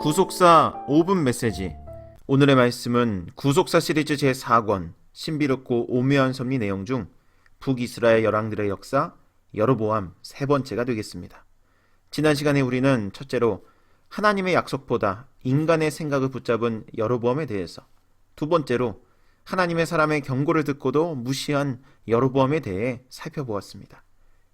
구속사 5분 메시지. 오늘의 말씀은 구속사 시리즈 제4권 신비롭고 오묘한 섭리 내용 중 북이스라엘 열왕들의 역사 여로보암 세 번째가 되겠습니다. 지난 시간에 우리는 첫째로 하나님의 약속보다 인간의 생각을 붙잡은 여로보암에 대해서, 두 번째로 하나님의 사람의 경고를 듣고도 무시한 여로보암에 대해 살펴보았습니다.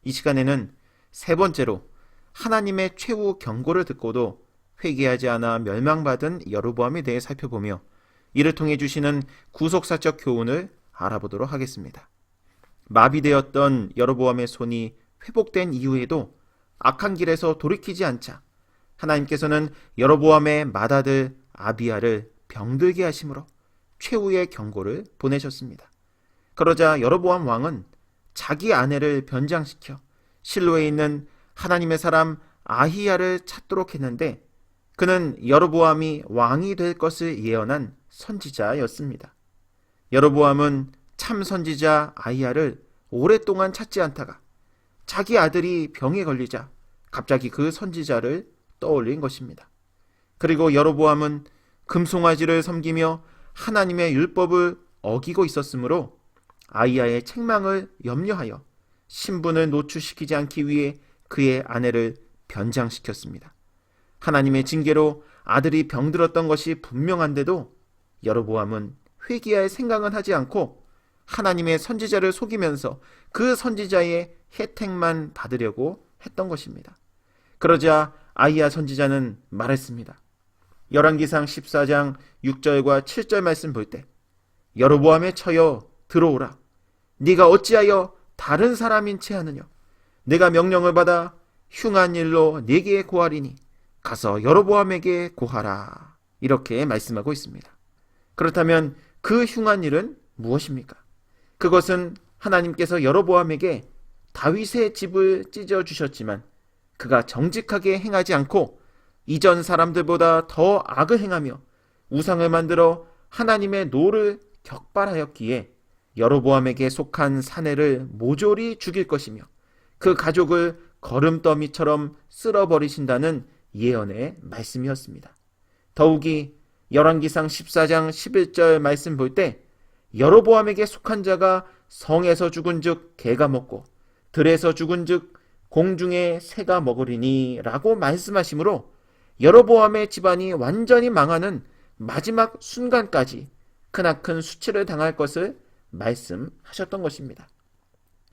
이 시간에는 세 번째로 하나님의 최후 경고를 듣고도 회개하지 않아 멸망받은 여로보암에 대해 살펴보며 이를 통해 주시는 구속사적 교훈을 알아보도록 하겠습니다. 마비되었던 여로보암의 손이 회복된 이후에도 악한 길에서 돌이키지 않자 하나님께서는 여로보암의 맏아들 아비야를 병들게 하심으로 최후의 경고를 보내셨습니다. 그러자 여로보암 왕은 자기 아내를 변장시켜 실로에 있는 하나님의 사람 아히야를 찾도록 했는데, 그는 여로보암이 왕이 될 것을 예언한 선지자였습니다. 여로보암은 참 선지자 아히야를 오랫동안 찾지 않다가 자기 아들이 병에 걸리자 갑자기 그 선지자를 떠올린 것입니다. 그리고 여로보암은 금송아지를 섬기며 하나님의 율법을 어기고 있었으므로 아히야의 책망을 염려하여 신분을 노출시키지 않기 위해 그의 아내를 변장시켰습니다. 하나님의 징계로 아들이 병들었던 것이 분명한데도 여로보암은 회개할 생각은 하지 않고 하나님의 선지자를 속이면서 그 선지자의 혜택만 받으려고 했던 것입니다. 그러자 아히야 선지자는 말했습니다. 열왕기상 14장 6절과 7절 말씀 볼 때, 여로보암의 처여 들어오라. 네가 어찌하여 다른 사람인 채 하느냐. 내가 명령을 받아 흉한 일로 네게 고하리니 가서 여로보암에게 고하라. 이렇게 말씀하고 있습니다. 그렇다면 그 흉한 일은 무엇입니까? 그것은 하나님께서 여로보암에게 다윗의 집을 찢어주셨지만 그가 정직하게 행하지 않고 이전 사람들보다 더 악을 행하며 우상을 만들어 하나님의 노를 격발하였기에 여로보암에게 속한 사내를 모조리 죽일 것이며 그 가족을 거름더미처럼 쓸어버리신다는 예언의 말씀이었습니다. 더욱이 열왕기상 14장 11절 말씀 볼 때, 여로보암에게 속한 자가 성에서 죽은 즉 개가 먹고 들에서 죽은 즉 공중에 새가 먹으리니 라고 말씀하시므로 여로보암의 집안이 완전히 망하는 마지막 순간까지 크나큰 수치를 당할 것을 말씀하셨던 것입니다.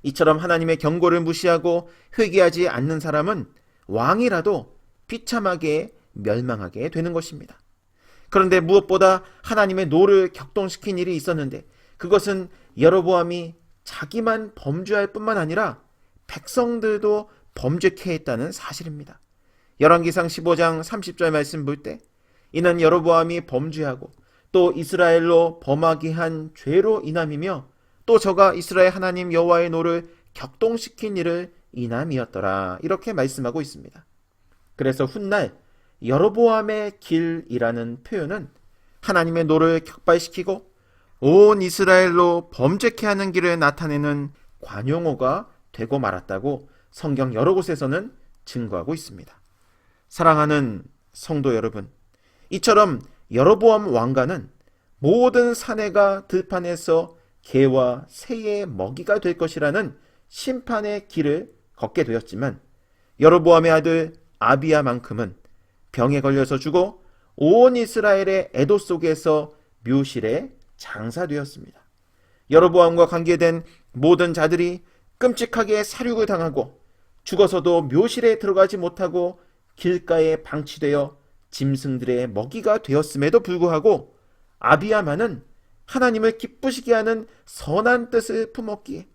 이처럼 하나님의 경고를 무시하고 회개하지 않는 사람은 왕이라도 비참하게 멸망하게 되는 것입니다. 그런데 무엇보다 하나님의 노를 격동시킨 일이 있었는데, 그것은 여로보암이 자기만 범죄할 뿐만 아니라 백성들도 범죄케 했다는 사실입니다. 열왕기상 15장 30절 말씀 볼 때, 이는 여로보암이 범죄하고 또 이스라엘로 범하게 한 죄로 인함이며 또 저가 이스라엘 하나님 여호와의 노를 격동시킨 일을 인함이었더라. 이렇게 말씀하고 있습니다. 그래서 훗날 여로보암의 길이라는 표현은 하나님의 노를 격발시키고 온 이스라엘로 범죄케 하는 길을 나타내는 관용어가 되고 말았다고 성경 여러 곳에서는 증거하고 있습니다. 사랑하는 성도 여러분, 이처럼 여로보암 왕가는 모든 사내가 들판에서 개와 새의 먹이가 될 것이라는 심판의 길을 걷게 되었지만, 여로보암의 아들 아비야만큼은 병에 걸려서 죽어 온 이스라엘의 애도 속에서 묘실에 장사되었습니다. 여로보암과 관계된 모든 자들이 끔찍하게 사륙을 당하고 죽어서도 묘실에 들어가지 못하고 길가에 방치되어 짐승들의 먹이가 되었음에도 불구하고 아비야만은 하나님을 기쁘시게 하는 선한 뜻을 품었기에,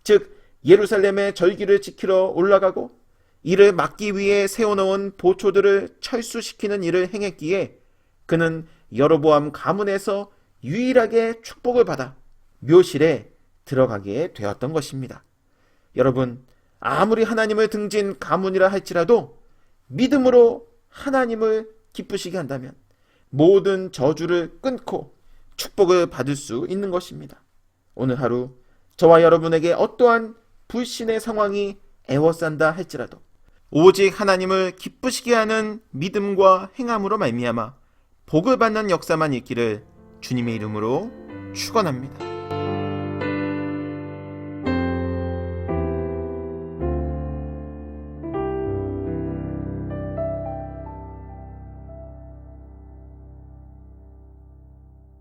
즉 예루살렘의 절기를 지키러 올라가고 이를 막기 위해 세워놓은 보초들을 철수시키는 일을 행했기에 그는 여로보암 가문에서 유일하게 축복을 받아 묘실에 들어가게 되었던 것입니다. 여러분, 아무리 하나님을 등진 가문이라 할지라도 믿음으로 하나님을 기쁘시게 한다면 모든 저주를 끊고 축복을 받을 수 있는 것입니다. 오늘 하루 저와 여러분에게 어떠한 불신의 상황이 애워싼다 할지라도 오직 하나님을 기쁘시게 하는 믿음과 행함으로 말미암아 복을 받는 역사만 있기를 주님의 이름으로 축원합니다.